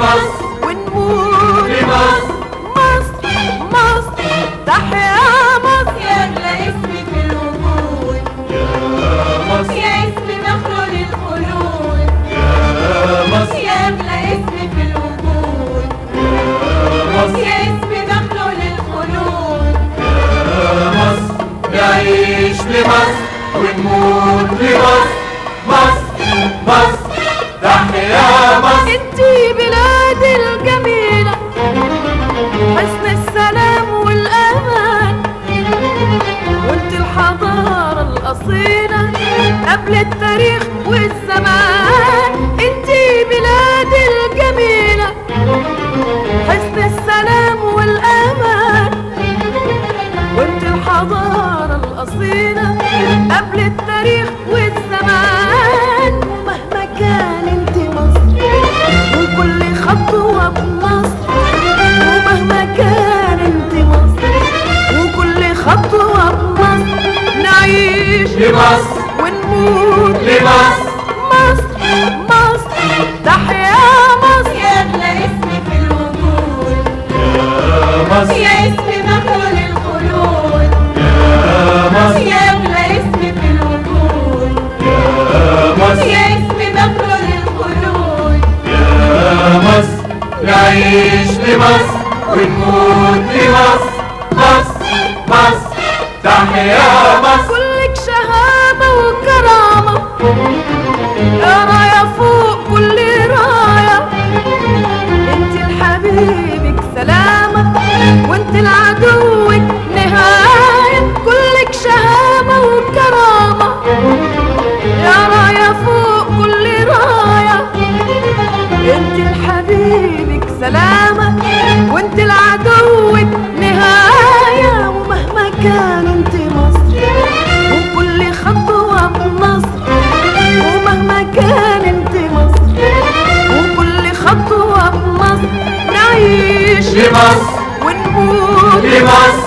لمصر ونموت لمصر. مصر مصر تحيا مصر يا أغلى اسم في الوجود، يا مصر يا اسم مخلول الخلود، يا مصر يا أغلى اسم في الوجود، يا مصر يا اسم مخلول الخلود. يا مصر نعيش لمصر ونموت لمصر. مصر مصر تحيا مصر. انتي بلادي الجميلة حسن السلام والأمان، وانتي الحضارة الأصيلة قبل التاريخ والزمان. انتي بلادي الجميلة حسن السلام والأمان، وانتي الحضارة الأصيلة قبل التاريخ والزمان. ومهما كان انتي مصر وكل خطوة بمصر، ومهما كان انتي مصر وكل خطوة بمصر. نعيش لمصر ونموت لمصر. مصر مصر تحيا مصر. يا أغلى اسم في الوجود، يا مصر يا اسم مخلول الخلود، يا مصر يا أغلى اسم في الوجود، يا مصر يا اسم مخلول الخلود. يا مصر نعيش لمصر ونموت لمصر. مصر مصر تحيا مصر. كلك شهامة وكرامة، يا راية فوق كل راية. انت لحبيبك سلامة وانت لعدوك نهاية. كلك شهامة وكرامة، يا راية فوق كل راية. انت لحبيبك سلامة وانت لعدوك نهاية. ومهما كان انت مصر وكل خطوة بمصر، ومهما كان انت مصر وكل خطوة بمصر. نعيش لمصر ونموت لمصر